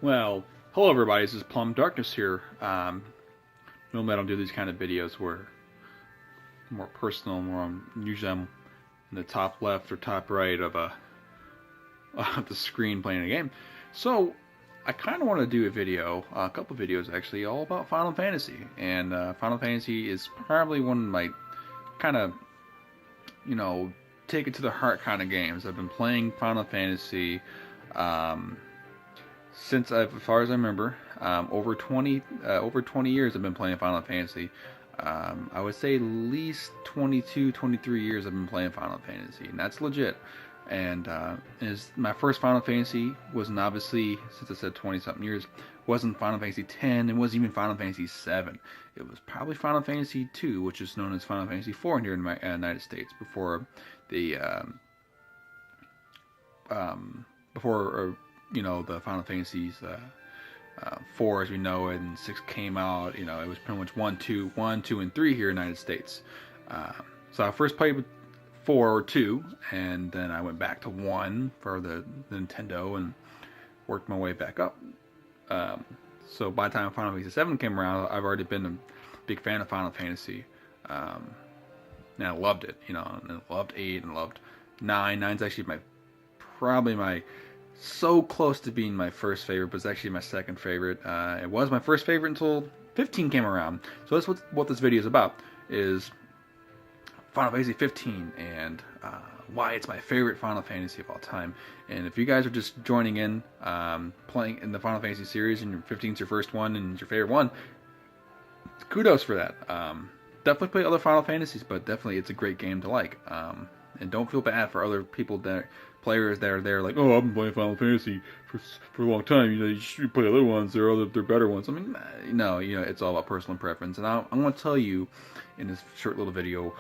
Well, hello everybody, this is plumdarkness here. Normally I don't do these kind of videos where more personal, usually I'm in the top left or top right of of the screen playing a game. So I kind of want to do a video, a couple videos actually, all about Final Fantasy. And Final Fantasy is probably one of my kind of, you know, take it to the heart kind of games. I've been playing Final Fantasy um, since as far as I remember, over 20 years I've been playing Final Fantasy. I would say at least 22, 23 years I've been playing Final Fantasy, and that's legit. And is my first Final Fantasy wasn't obviously, since I said 20 something years, wasn't Final Fantasy 10. It wasn't even Final Fantasy 7. It was probably Final Fantasy 2, which is known as Final Fantasy 4 here in the United States before the before the Final Fantasies 4 as we know it and 6 came out. It was pretty much 1, 2, and 3 here in the United States. So I first played with 4 or 2, and then I went back to 1 for the Nintendo and worked my way back up. So by the time Final Fantasy 7 came around, I've already been a big fan of Final Fantasy. And I loved it, and I loved 8 and loved 9. 9's actually probably my so close to being my first favorite, but it's actually my second favorite. It was my first favorite until 15 came around. So that's what this video is about, is Final Fantasy 15 and why it's my favorite Final Fantasy of all time. And if you guys are just joining in, playing in the Final Fantasy series, and your 15 is your first one and it's your favorite one, kudos for that. Definitely play other Final Fantasies, but definitely it's a great game to like. And don't feel bad for other people players that are there like, oh, I've been playing Final Fantasy for a long time. You should play other ones. They're better ones. I mean, no, it's all about personal preference. And I'm going to tell you in this short little video,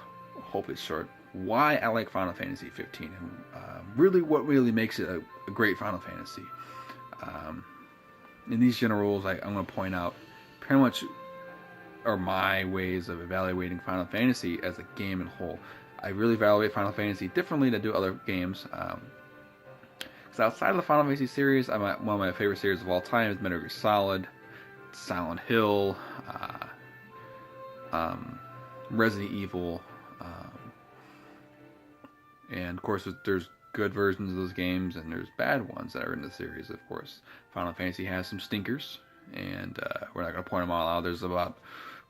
hope it's short, why I like Final Fantasy 15 and really what really makes it a great Final Fantasy. In these general rules, I'm going to point out pretty much are my ways of evaluating Final Fantasy as a game in whole. I really evaluate Final Fantasy differently than I do other games. Because outside of the Final Fantasy series, one of my favorite series of all time is Metal Gear Solid, Silent Hill, Resident Evil, and of course there's good versions of those games and there's bad ones that are in the series. Of course, Final Fantasy has some stinkers, and we're not going to point them all out. There's about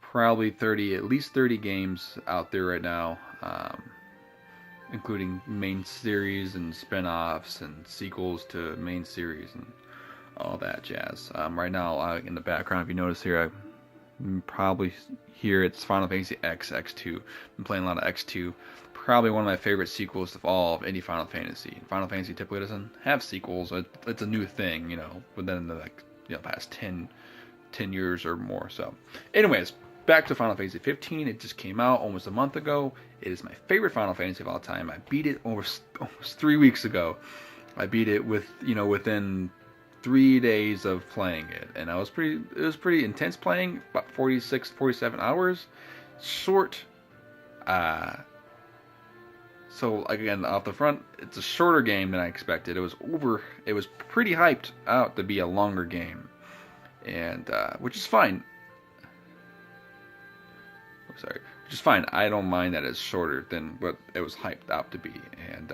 probably at least 30 games out there right now, including main series and spin-offs and sequels to main series and all that jazz. Right now, in the background, if you notice here, I probably hear it's Final Fantasy X, X2. I'm playing a lot of X2. Probably one of my favorite sequels of all of any Final Fantasy. Final Fantasy typically doesn't have sequels. It's a new thing, within the past 10 years or more. So, anyways, back to Final Fantasy 15. It just came out almost a month ago. It is my favorite Final Fantasy of all time. I beat it almost 3 weeks ago. I beat it within 3 days of playing it, and it was pretty intense playing. About 46, 47 hours. Short. So again, off the front, it's a shorter game than I expected. It was pretty hyped out to be a longer game, and which is fine. Which is fine. I don't mind that it's shorter than what it was hyped out to be, and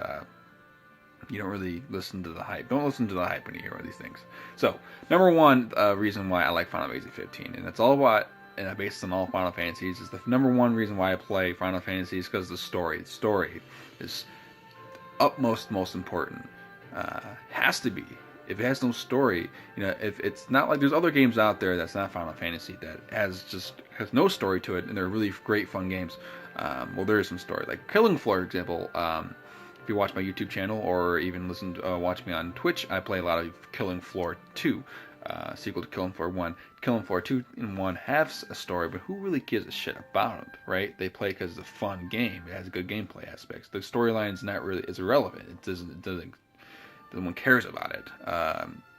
you don't really listen to the hype. Don't listen to the hype when you hear all these things. So, number one reason why I like Final Fantasy 15, and it's all about, and I base it on all Final Fantasies, is the number one reason why I play Final Fantasy is because of the story. The story is most important. Has to be. If it has no story, if it's not like there's other games out there that's not Final Fantasy that has no story to it, and they're really great fun games. Well, there is some story, like Killing Floor, for example. If you watch my YouTube channel or even watch me on Twitch, I play a lot of Killing Floor 2, sequel to Killing Floor 1. Killing Floor 2 and 1 have a story, but who really gives a shit about it, right? They play because it's a fun game. It has good gameplay aspects. The storyline's not really, it's irrelevant. No one cares about it.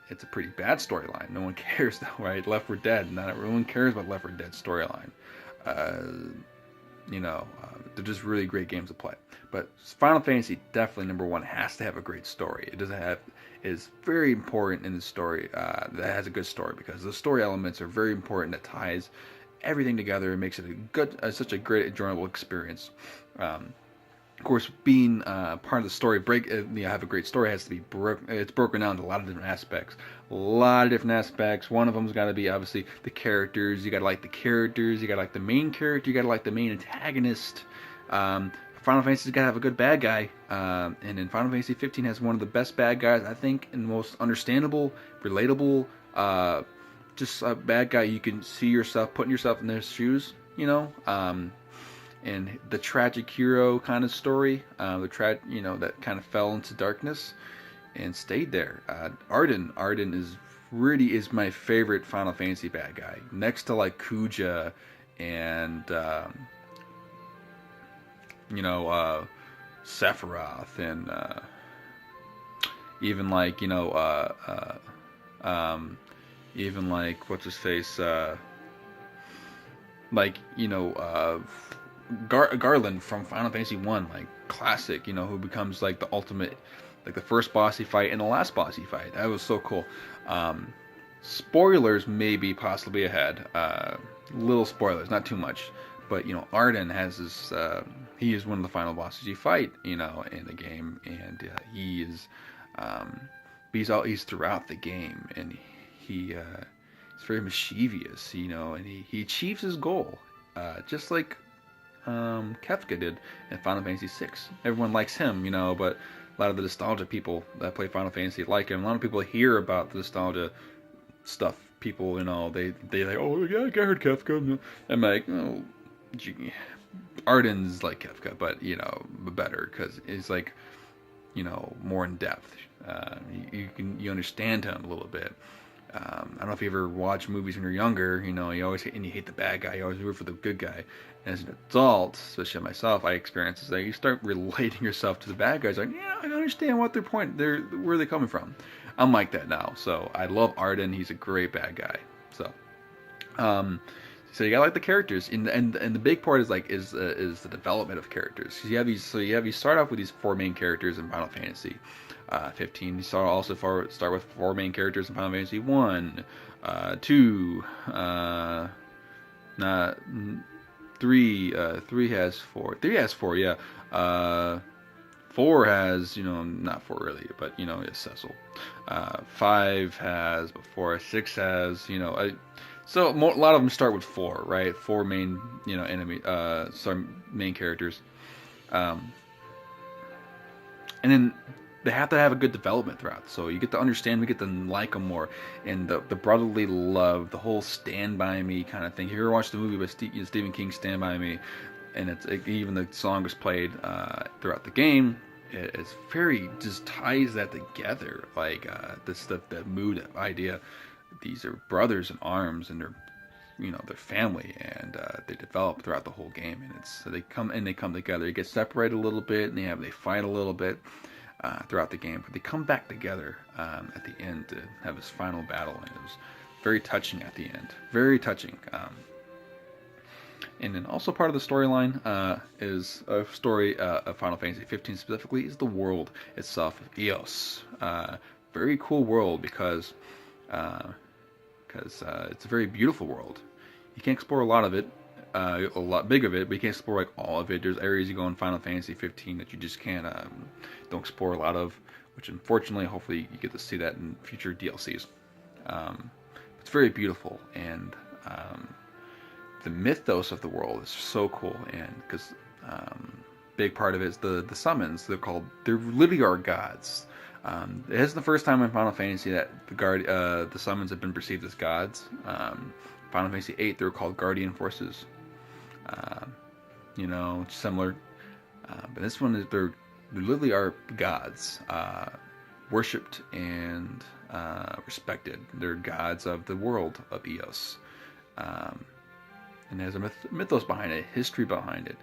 It's a pretty bad storyline. No one cares though, right? Left 4 Dead, not everyone cares about Left 4 Dead storyline. they're just really great games to play. But Final Fantasy definitely number one has to have a great story. It doesn't have is very important in the story that has a good story, because the story elements are very important. That ties everything together and makes it a good, such a great, enjoyable experience. Of course, being part of the story, have a great story has to be it's broken down into a lot of different aspects. A lot of different aspects. One of them's got to be obviously the characters. You got to like the characters. You got to like the main character. You got to like the main antagonist. Final Fantasy's got to have a good bad guy. And then Final Fantasy 15 has one of the best bad guys, I think, and the most understandable, relatable, just a bad guy you can see yourself, putting yourself in their shoes, you know. And the tragic hero kind of story, that kind of fell into darkness and stayed there. Arden is my favorite Final Fantasy bad guy, next to like Kuja and Sephiroth, and even like even like what's his face, Garland from Final Fantasy 1, like classic, who becomes like the ultimate, like the first bossy fight and the last bossy fight. That was so cool. Spoilers maybe possibly ahead. Little spoilers, not too much. But Arden has this. He is one of the final bosses you fight, in the game, and he's throughout the game, and he's very mischievous, and he achieves his goal, just like Kefka did in Final Fantasy VI. Everyone likes him, but a lot of the nostalgia people that play Final Fantasy like him. A lot of people hear about the nostalgia stuff. People, they like, oh yeah, I heard Kefka. I'm like, oh, Arden's like Kefka, but better, because it's like, more in depth. You understand him a little bit. I don't know if you ever watch movies when you're younger. You always you hate the bad guy. You always root for the good guy. And as an adult, especially myself, I experience is that you start relating yourself to the bad guys. Like, yeah, I understand what where they're coming from. I'm like that now. So I love Arden. He's a great bad guy. So, so you got like the characters, and the big part is the development of characters. You start off with these four main characters in Final Fantasy 15. You start with four main characters in Final Fantasy 1, 2, not 3. 3 has 4. 3 has 4, yeah. 4 has, not 4 really, but it's Cecil. 5 has before. 6 has, so a lot of them start with 4, right? 4 main, main characters, and then they have to have a good development throughout. So you get to understand, we get to like them more, and the brotherly love, the whole Stand By Me kind of thing. If you ever watched the movie by Stephen King's Stand By Me, and even the song was played throughout the game, it's very, just ties that together, like that mood idea. These are brothers in arms, and they're their family, and they develop throughout the whole game, and they come together. They get separated a little bit, and they fight a little bit throughout the game, but they come back together at the end to have this final battle, and it was very touching at the end, very touching. And then also part of the storyline is a story of Final Fantasy 15 specifically is the world itself of Eos. Very cool world, because it's a very beautiful world. You can't explore a lot of it, a lot big of it, but you can't explore like all of it. There's areas you go in Final Fantasy 15 that you just can't don't explore a lot of, which unfortunately, hopefully, you get to see that in future DLCs. It's very beautiful, and the mythos of the world is so cool, and because big part of it is the summons. They literally are gods. It isn't the first time in Final Fantasy that the summons have been perceived as gods. Final Fantasy VIII, they were called Guardian Forces. Similar. But this one, they literally are gods, worshipped and respected. They're gods of the world of Eos. And there's a mythos behind it, history behind it.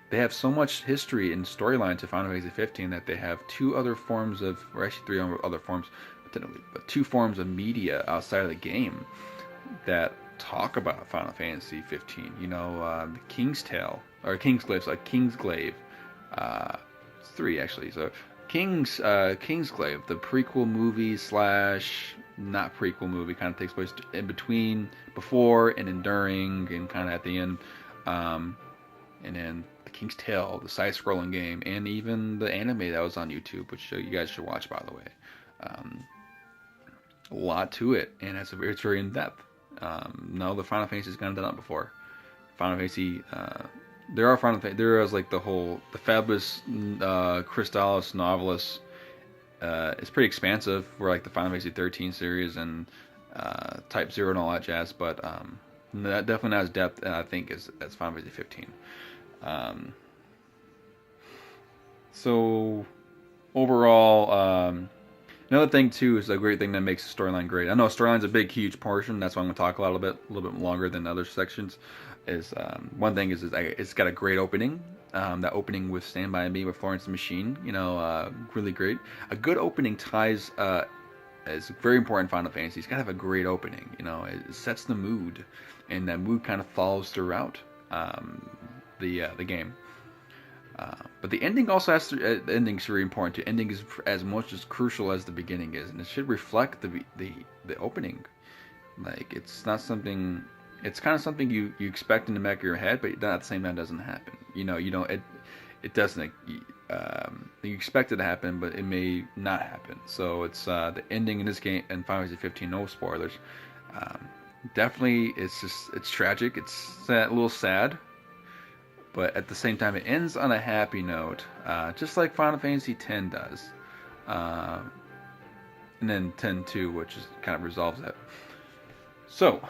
They have so much history and storyline to Final Fantasy 15 that they have 3 other forms, but 2 forms of media outside of the game that talk about Final Fantasy 15. You know, King's Tale or Kingsglaive, like Kingsglaive, 3 actually. So Kingsglaive, the prequel movie slash not prequel movie, kind of takes place in between, before and then during, and kind of at the end. And then the King's Tale, the side-scrolling game, and even the anime that was on YouTube, which you guys should watch, by the way. A lot to it, and it's very in depth. No, the Final Fantasy's kind of done that before. Final Fantasy, there is like the Fabulous Crystallis Novelist. It's pretty expansive for like the Final Fantasy 13 series and Type 0 and all that jazz, but that definitely not as depth, I think, as Final Fantasy 15. So overall, another thing too is a great thing that makes the storyline great. I know storyline's a big, huge portion. That's why I'm gonna talk a little bit longer than other sections. Is one thing is it's got a great opening. That opening with Stand By Me with Florence the Machine, really great. A good opening ties is very important in Final Fantasy. It's got to have a great opening. It sets the mood, and that mood kind of follows throughout the game. But the ending also has to. The ending's very important too. Ending is as much as crucial as the beginning is, and it should reflect the opening. Like it's not something. It's kind of something you expect in the back of your head, but at the same time, it doesn't happen. You don't. It doesn't. You expect it to happen, but it may not happen. So it's the ending in this game in Final Fantasy 15. No spoilers. Definitely, it's tragic. It's a little sad. But at the same time, it ends on a happy note, just like Final Fantasy X does. And then 10-2, which kind of resolves that. So,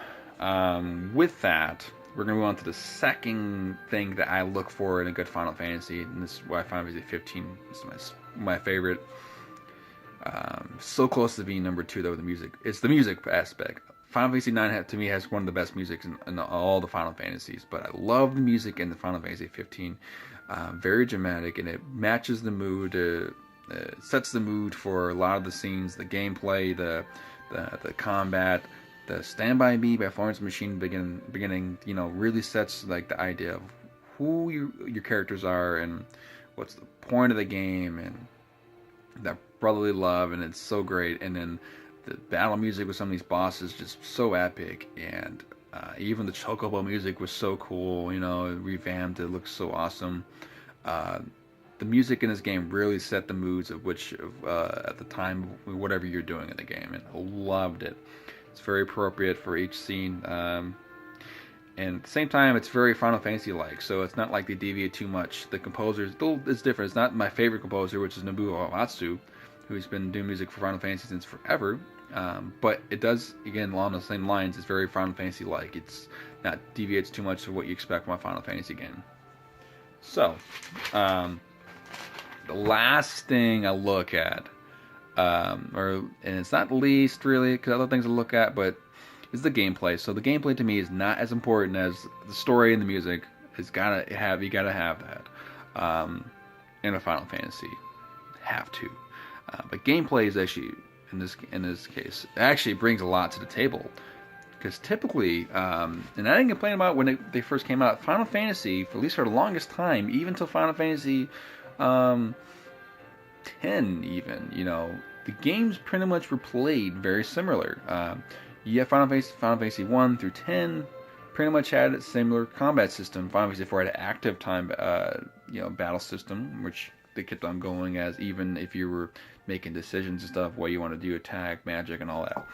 with that, we're going to move on to the second thing that I look for in a good Final Fantasy. And this is why Final Fantasy 15 is my favorite. So close to being number 2, though, with the music. It's the music aspect. Final Fantasy 9 to me has one of the best music in all the Final Fantasies, but I love the music in the Final Fantasy 15. Very dramatic, and it matches the mood. Sets the mood for a lot of the scenes, the gameplay, the combat, the Stand By Me by Florence Machine beginning. Really sets like the idea of who your characters are and what's the point of the game, and that brotherly love, and it's so great. And then the battle music with some of these bosses just so epic, and even the Chocobo music was so cool. Revamped. It looks so awesome. The music in this game really set the moods of at the time, whatever you're doing in the game, and I loved it. It's very appropriate for each scene, and at the same time, it's very Final Fantasy-like. So it's not like they deviate too much. The composer is different. It's not my favorite composer, which is Nobuo Uematsu, who's been doing music for Final Fantasy since forever. But it does, again, along the same lines, it's very Final Fantasy-like. It's not deviates too much from what you expect from a Final Fantasy game. So, the last thing I look at, and it's not least really, because other things I look at, but is the gameplay. So the gameplay to me is not as important as the story and the music. You gotta have that in a Final Fantasy. Have to. But gameplay is actually in this case actually brings a lot to the table, because typically, and I didn't complain about when they first came out. Final Fantasy, for at least for the longest time, even till Final Fantasy 10, even the games pretty much were played very similar. You have Final Fantasy 1 through 10 pretty much had a similar combat system. Final Fantasy 4 had an active time battle system, which they kept on going as, even if you were making decisions and stuff, what you want to do, attack, magic, and all that.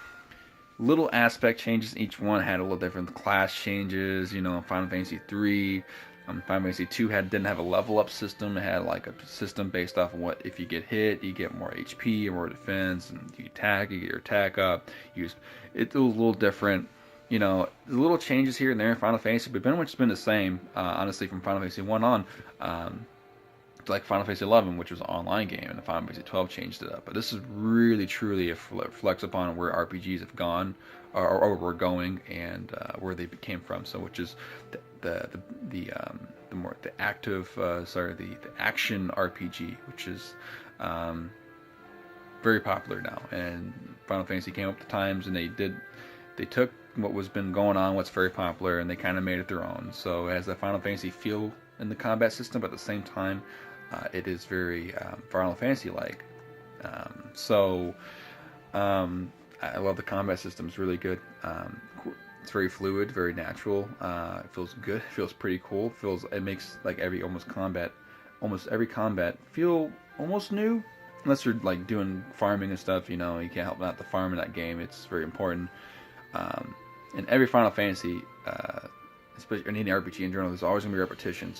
Little aspect changes. Each one had a little different class changes. Final Fantasy 3, Final Fantasy 2 didn't have a level up system. It had like a system based off of what, if you get hit, you get more HP or more defense, and you attack, you get your attack up. It was a little different. There's little changes here and there in Final Fantasy, but pretty much it's been the same, honestly, from Final Fantasy 1 on. Like Final Fantasy 11, which was an online game, and Final Fantasy 12 changed it up. But this is really, truly a flex upon where RPGs have gone, or were going, and where they came from. So, which is the action RPG, which is very popular now. And Final Fantasy came up to times, and they took what was been going on, what's very popular, and they kind of made it their own. So it has that Final Fantasy feel in the combat system, but at the same time, it is very Final Fantasy-like. So I love the combat system. It's really good. It's very fluid, very natural. It feels good. It feels pretty cool. It makes like almost every combat feel almost new. Unless you're like doing farming and stuff, you can't help not to farm in that game. It's very important. In every Final Fantasy, especially in any RPG in general, there's always gonna be repetition.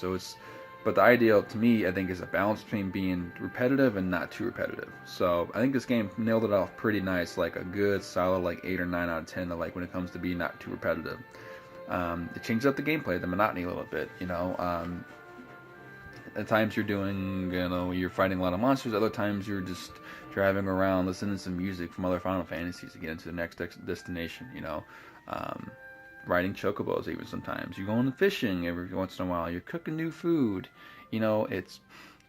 But the ideal to me, I think, is a balance between being repetitive and not too repetitive. So I think this game nailed it off pretty nice, like a good solid like 8 or 9 out of 10. Like when it comes to being not too repetitive, it changes up the gameplay, the monotony a little bit. At times you're fighting a lot of monsters. Other times you're just driving around, listening to some music from other Final Fantasies to get into the next destination. Riding chocobos even sometimes. You're going fishing every once in a while. You're cooking new food. It's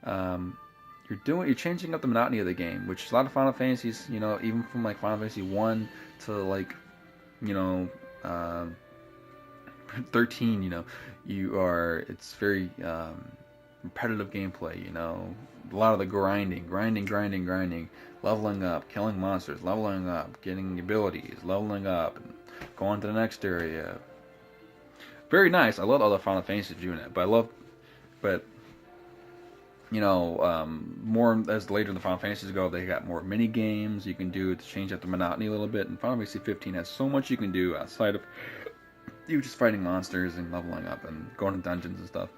you're changing up the monotony of the game, which a lot of Final Fantasies, even from like Final Fantasy 1 to like 13, it's very repetitive gameplay. A lot of the grinding, leveling up, killing monsters, leveling up, getting abilities, leveling up, and going to the next area. Very nice. I love all the Final Fantasies doing it, but more as later in the Final Fantasies go, they got more mini games you can do to change up the monotony a little bit. And Final Fantasy 15 has so much you can do outside of you just fighting monsters and leveling up and going to dungeons and stuff.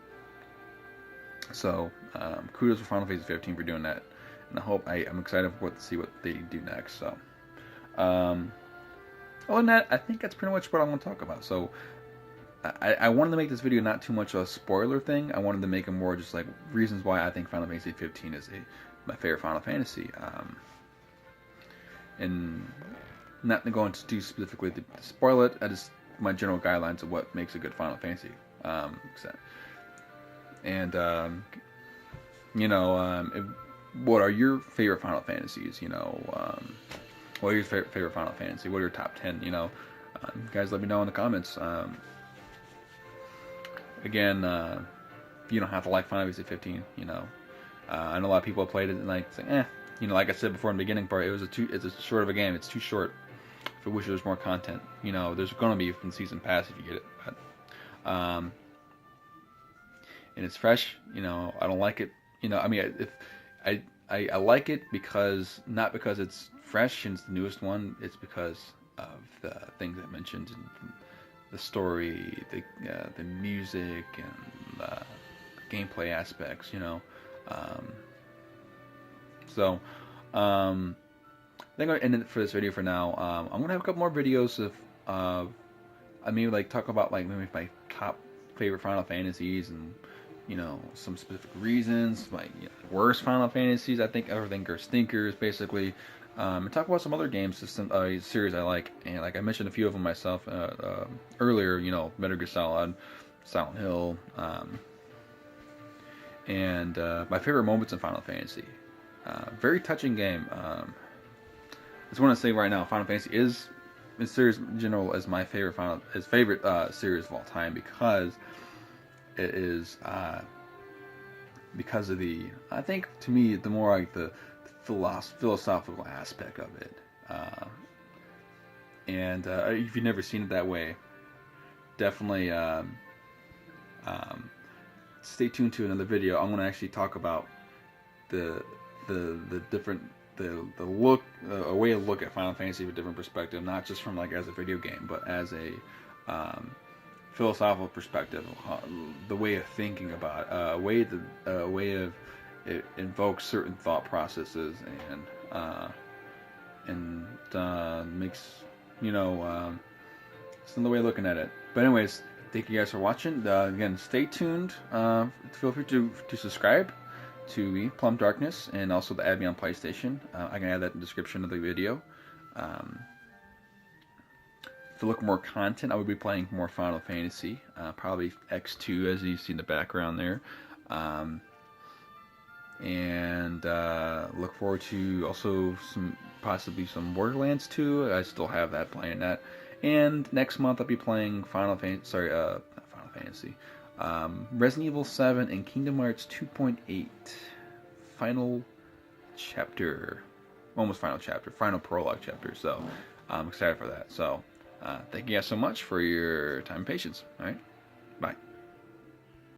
So kudos for Final Fantasy 15 for doing that, and I'm excited to see what they do next. So other than that, I think that's pretty much what I want to talk about. So I wanted to make this video not too much a spoiler thing. I wanted to make it more just like reasons why I think Final Fantasy 15 is my favorite Final Fantasy. And not to go into too specifically to spoil it. I just my general guidelines of what makes a good Final Fantasy. What are your favorite Final Fantasies? What are your favorite Final Fantasy? What are your top 10? Guys, let me know in the comments. Again, you don't have to like Final Fantasy 15. I know a lot of people have played it and like say, like I said before in the beginning part, it's a short of a game. It's too short. If I wish there was more content, there's gonna be in season pass if you get it, but and it's fresh. I don't like it. I like it not because it's fresh and it's the newest one. It's because of the things I mentioned, and the story, the music, and the gameplay aspects. I think I'll end it for this video for now. I'm gonna have a couple more videos of I maybe like talk about like maybe my top favorite Final Fantasies and some specific reasons, like worst Final Fantasies I think are stinkers basically, and talk about some other games series I like, and like I mentioned a few of them myself earlier. Metal Gear Solid, Silent Hill, and my favorite moments in Final Fantasy. Very touching game. I just want to say right now, Final Fantasy is in series in general is my favorite favorite series of all time because it is because of I think to me the more like the philosophical aspect of it, and if you've never seen it that way, definitely stay tuned to another video. I'm going to actually talk about the different the look a way to look at Final Fantasy with a different perspective, not just from like as a video game, but as a philosophical perspective, the way of thinking about a way of it invokes certain thought processes and makes it's another way of looking at it. But anyways, thank you guys for watching. Again, stay tuned. Feel free to subscribe to me, plumdarkness, and also to add me on PlayStation. I can add that in the description of the video. To look more content, I will be playing more Final Fantasy, probably X2 as you see in the background there, and look forward to also possibly some Borderlands 2. I still have that playing that, And next month I'll be playing not Final Fantasy, Resident Evil 7 and Kingdom Hearts 2.8 final chapter, almost final chapter, final prologue chapter. So I'm excited for that. So thank you guys so much for your time and patience. All right, bye.